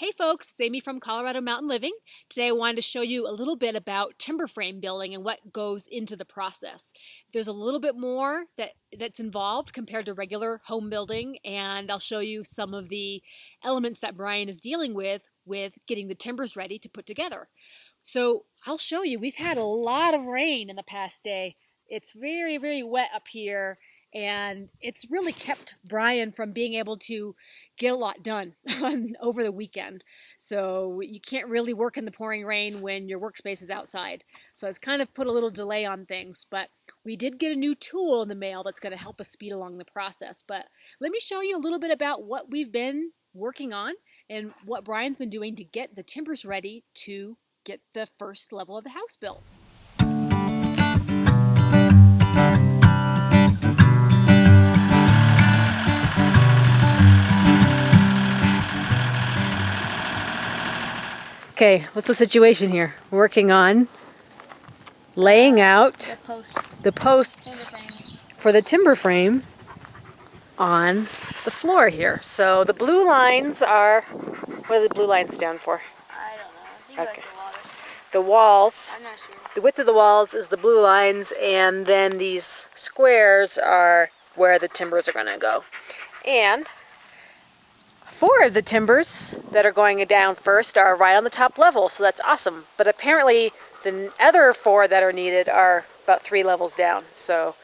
Hey folks, it's Amy from Colorado Mountain Living. Today I wanted to show you a little bit about timber frame building and what goes into the process. There's a little bit more that's involved compared to regular home building, and I'll show you some of the elements that Bryan is dealing with getting the timbers ready to put together. So I'll show you, we've had a lot of rain in the past day. It's very, very wet up here, and it's really kept Bryan from being able to get a lot done over the weekend. So you can't really work in the pouring rain when your workspace is outside. So it's kind of put a little delay on things, but we did get a new tool in the mail that's going to help us speed along the process. But let me show you a little bit about what we've been working on and what Bryan's been doing to get the timbers ready to get the first level of the house built. Okay, what's the situation here? We're working on laying out the posts for the timber frame on the floor here. So the blue lines are, what do the blue lines stand for? I don't know. I think like The walls. I'm not sure. The width of the walls is the blue lines, and then these squares are where the timbers are going to go. And 4 of the timbers that are going down first are right on the top level, so that's awesome. But apparently the other 4 that are needed are about 3 levels down. So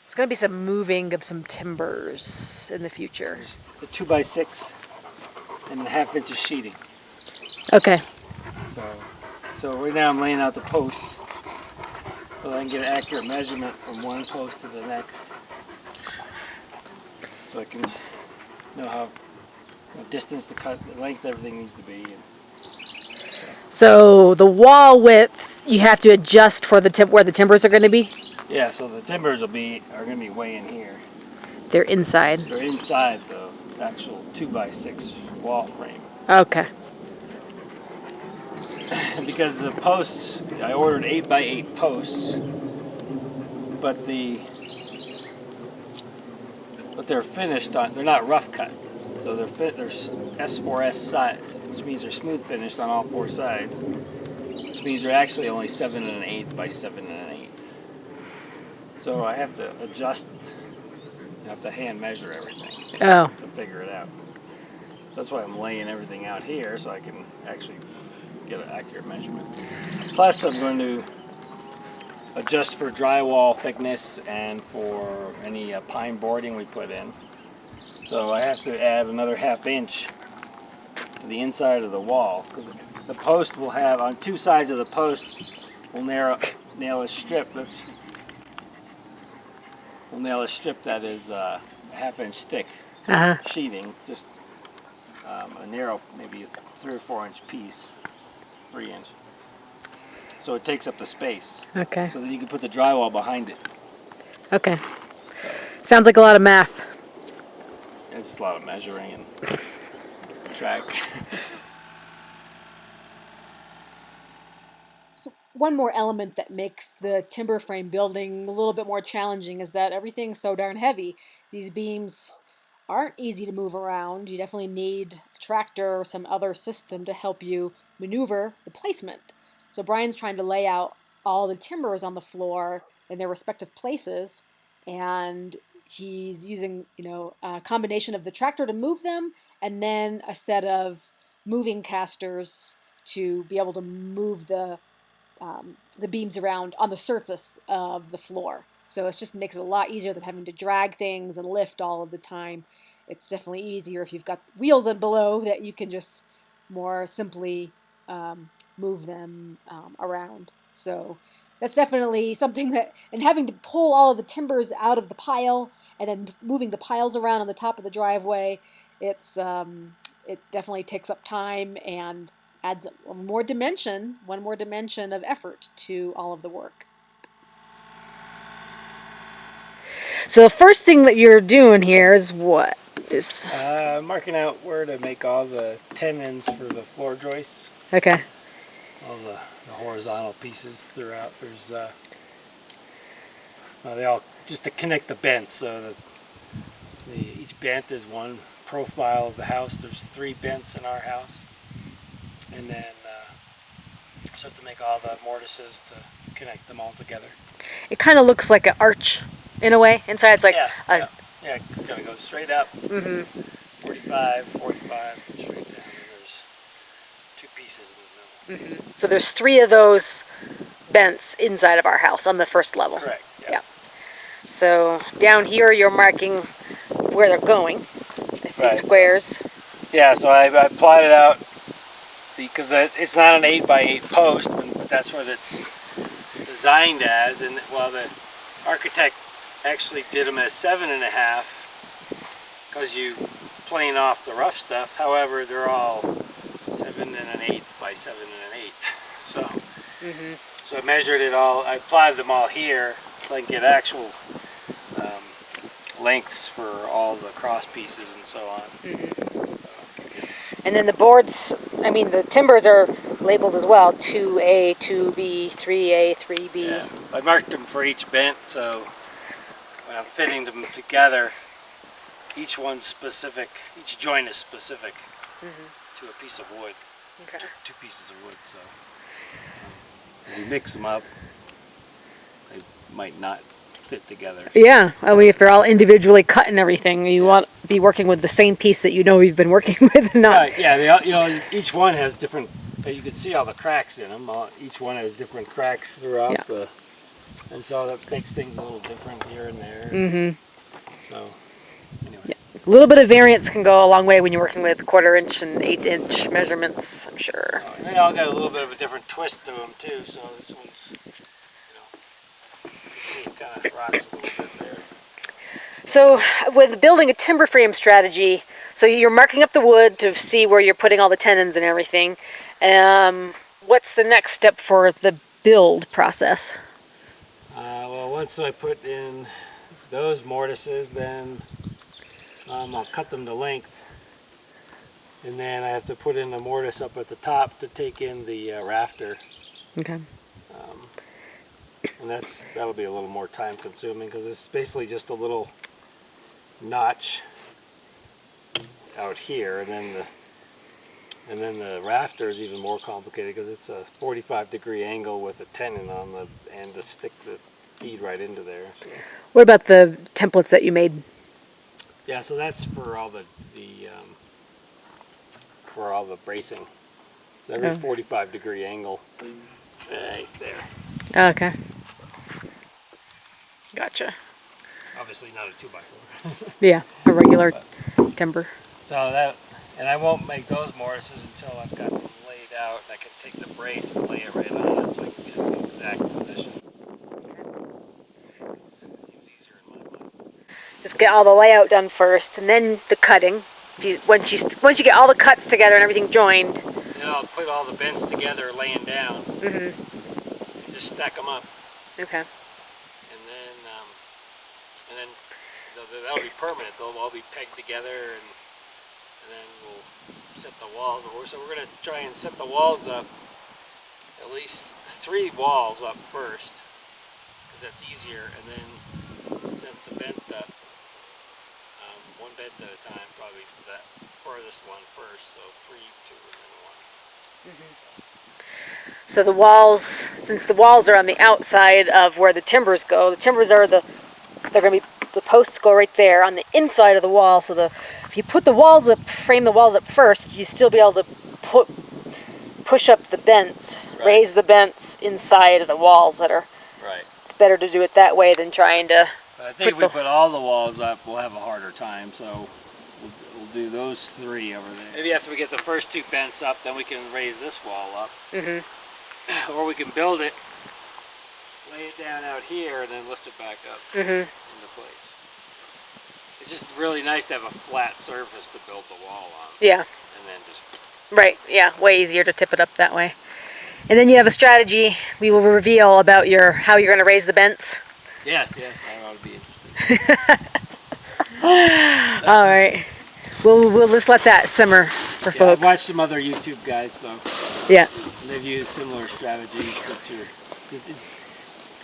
it's going to be some moving of some timbers in the future. There's a 2x6 and a 1/2 inch of sheeting. Okay. So right now I'm laying out the posts so I can get an accurate measurement from one post to the next. So I can know how distance to cut, the length everything needs to be. So the wall width you have to adjust for the where the timbers are going to be? Yeah, so the timbers are going to be way in here. They're inside. They're inside the actual 2x6 wall frame. Okay. Because the posts, I ordered 8x8 posts, but they're finished on. They're not rough cut, so they're S4S side, which means they're smooth finished on all 4 sides, which means they're actually only 7 1/8 by 7 1/8. So I have to adjust. I have to hand measure everything to figure it out. So that's why I'm laying everything out here so I can actually get an accurate measurement. Plus I'm going to adjust for drywall thickness and for any pine boarding we put in. So I have to add another 1/2 inch to the inside of the wall, because the post will have, on 2 sides of the post, we'll nail a strip that is a 1/2 inch thick sheeting, just a narrow, maybe a 3 or 4 inch piece, 3 inch. So it takes up the space. Okay. So that you can put the drywall behind it. Okay. Sounds like a lot of math. It's a lot of measuring and track. So one more element that makes the timber frame building a little bit more challenging is that everything's so darn heavy. These beams aren't easy to move around. You definitely need a tractor or some other system to help you maneuver the placement. So Bryan's trying to lay out all the timbers on the floor in their respective places, and he's using, a combination of the tractor to move them and then a set of moving casters to be able to move the beams around on the surface of the floor. So it just makes it a lot easier than having to drag things and lift all of the time. It's definitely easier if you've got wheels in below that you can just more simply move them around. So that's definitely something that, and having to pull all of the timbers out of the pile and then moving the piles around on the top of the driveway, it definitely takes up time and adds one more dimension of effort to all of the work. So the first thing that you're doing here is what? Marking out where to make all the tenons for the floor joists. Okay. All the horizontal pieces throughout. There's they all just to connect the bents, so that each bent is one profile of the house. There's 3 bents in our house, and then so I have to make all the mortises to connect them all together. It kind of looks like an arch in a way. Inside it's like yeah, it's gonna go straight up. 45, 45, and straight down. And there's 2 pieces in the middle. So there's 3 of those bents inside of our house on the first level. Correct. Yeah. So down here you're marking where they're going. I see squares. Yeah, so I plotted out because it's not an 8x8 post, but that's what it's designed as. And well, the architect actually did them as 7.5 because you plane off the rough stuff. However, they're all 7.125 by 7.125. So, so I measured it all. I plotted them all here so I can get actual lengths for all the cross pieces and so on. And then the boards, I mean the timbers are labeled as well, 2A, 2B, 3A, 3B. Yeah. I marked them for each bent, so when I'm fitting them together, each one's specific, each joint is specific to a piece of wood, 2 pieces of wood. So if we mix them up, they might not fit together. Yeah, I mean, if they're all individually cut and everything, you want to be working with the same piece that you know you've been working with. Not right, yeah, they all, you know, each one has different, you can see all the cracks in them. Each one has different cracks throughout the, and so that makes things a little different here and there. So, anyway. A little bit of variance can go a long way when you're working with 1/4 inch and 1/8 inch measurements, I'm sure. And they all got a little bit of a different twist to them too, so this one's, you can see it kind of rocks a little bit there. So with building a timber frame strategy, so you're marking up the wood to see where you're putting all the tenons and everything. What's the next step for the build process? Well, once I put in those mortises, then I'll cut them to length, and then I have to put in the mortise up at the top to take in the rafter. Okay. And that'll be a little more time consuming because it's basically just a little notch out here, and then the rafter is even more complicated because it's a 45-degree angle with a tenon on the end to stick the feed right into there. So. What about the templates that you made? Yeah, so that's for all the bracing. So every 45-degree angle, right there. Oh, okay. Gotcha. Obviously not a 2x4. Yeah, a regular timber. So that, and I won't make those mortises until I've got them laid out. I can take the brace and lay it right on it so I can get an exact position. It seems easier in my mind. Just get all the layout done first, and then the cutting. Once you get all the cuts together and everything joined. Then I'll put all the bends together, laying down, and just stack them up. Okay. And then that'll be permanent. They'll all be pegged together, and then we'll set the walls. So we're going to try and set the walls up, at least 3 walls up first, because that's easier, and then set the bent up, 1 bent at a time, probably that furthest one first, so 3, 2, and then 1. So the walls, since the walls are on the outside of where the timbers go, the timbers are they're going to be, the posts go right there on the inside of the wall. So if you put the walls up, frame the walls up first, you still be able to push up the bents, raise the bents inside of the walls that are. Right. It's better to do it that way than trying to. But I think if we put all the walls up, we'll have a harder time. So we'll do those 3 over there. Maybe after we get the first 2 bents up, then we can raise this wall up. Or we can build it, lay it down out here, and then lift it back up into place. It's just really nice to have a flat surface to build the wall on. Yeah. And then just... Right, yeah, way easier to tip it up that way. And then you have a strategy we will reveal about how you're going to raise the bents. Yes, that ought to be interesting. All right. We'll just let that simmer for folks. I've watched some other YouTube guys, so they've used similar strategies. Since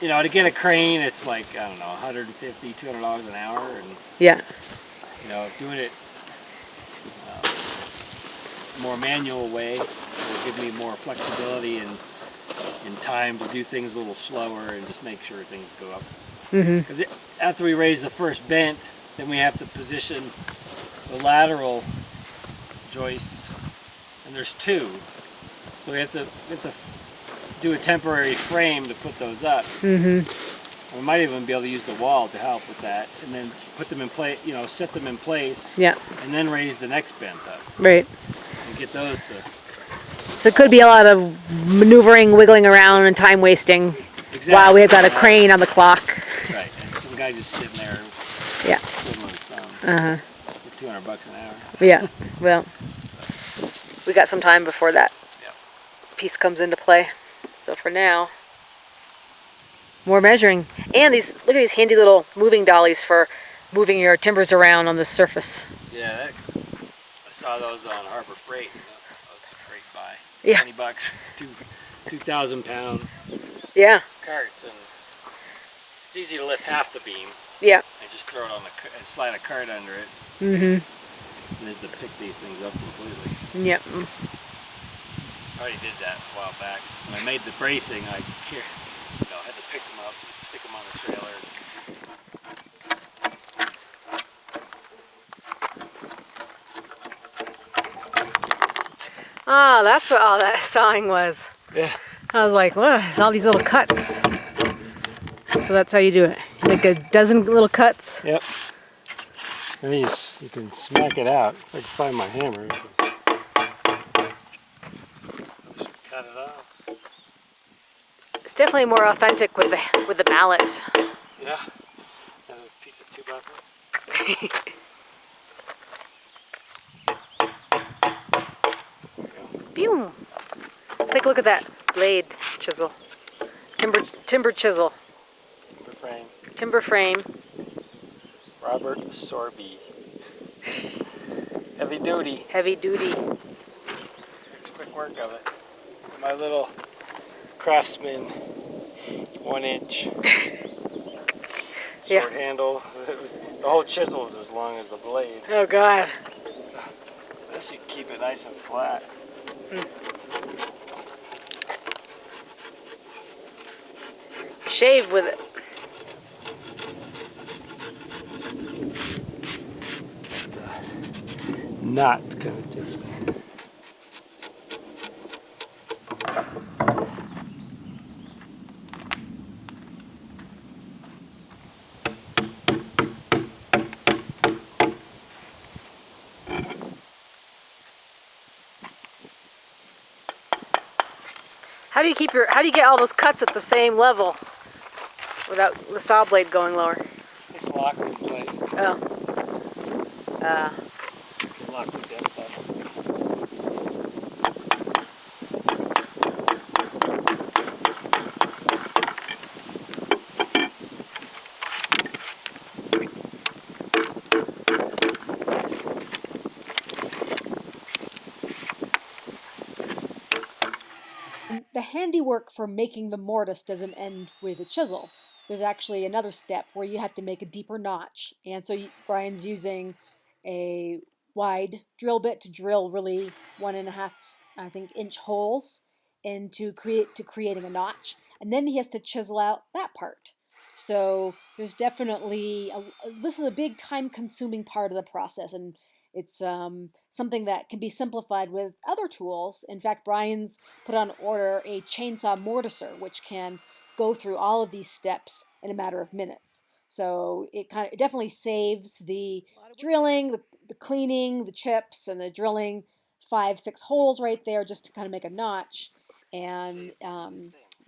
to get a crane, it's like, I don't know, $150, $200 an hour, and doing it more manual way. It'll give me more flexibility and time to do things a little slower and just make sure things go up. Because after we raise the first bent, then we have to position the lateral joists, and there's two. So we have to do a temporary frame to put those up. We might even be able to use the wall to help with that, and then put them in place, you know, set them in place, and then raise the next bent up. Right. And get those to... So it could be a lot of maneuvering, wiggling around, and time wasting while we've got a crane on the clock. Right, and some guy just sitting there twiddling his thumb. For $200 an hour. Yeah, well, we got some time before that piece comes into play. So for now, more measuring. And these, look at these handy little moving dollies for moving your timbers around on the surface. Yeah, I saw those on Harbor Freight. That was a great buy. Yeah. $20, 2,000-pound carts, and it's easy to lift half the beam. Yeah. And just throw it on and slide a cart under it. And just to pick these things up completely. Yep. I already did that a while back. When I made the bracing, I had to pick them up, stick them on the trailer. Ah, that's what all that sawing was. Yeah. I was like, what is all these little cuts? So that's how you do it. You make a dozen little cuts. Yep. And you can smack it out. If I can find my hammer. Cut it off. It's definitely more authentic with the mallet. Yeah. And a piece of 2x4. Pew! Let's take a look at that blade chisel. Timber chisel. Timber frame. Timber frame. Robert Sorby. Heavy duty. Heavy duty. It's quick work of it. My little Craftsman 1-inch short handle. The whole chisel is as long as the blade. Oh God. This you keep it nice and flat. Shave with it. Not gonna taste. How do you get all those cuts at the same level without the saw blade going lower? It's locked in place. Oh. Lock the depth up. The handiwork for making the mortise doesn't end with a chisel. There's actually another step where you have to make a deeper notch. And so Bryan's using a wide drill bit to drill really 1.5, I think, inch holes into creating a notch. And then he has to chisel out that part. So there's definitely, this is a big time-consuming part of the process, and it's something that can be simplified with other tools. In fact, Bryan's put on order a chainsaw mortiser, which can go through all of these steps in a matter of minutes. So it definitely saves the drilling, the cleaning, the chips, and the drilling 5-6 holes right there just to kind of make a notch, and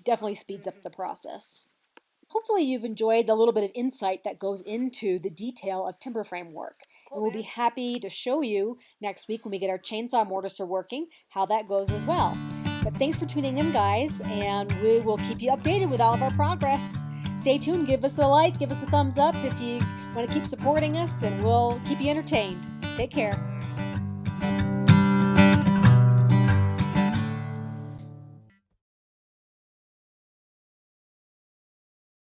definitely speeds up the process. Hopefully you've enjoyed the little bit of insight that goes into the detail of timber frame work. And we'll be happy to show you next week when we get our chainsaw mortiser working how that goes as well. But thanks for tuning in, guys, and we will keep you updated with all of our progress. Stay tuned, give us a like, give us a thumbs up if you want to keep supporting us, and we'll keep you entertained. Take care.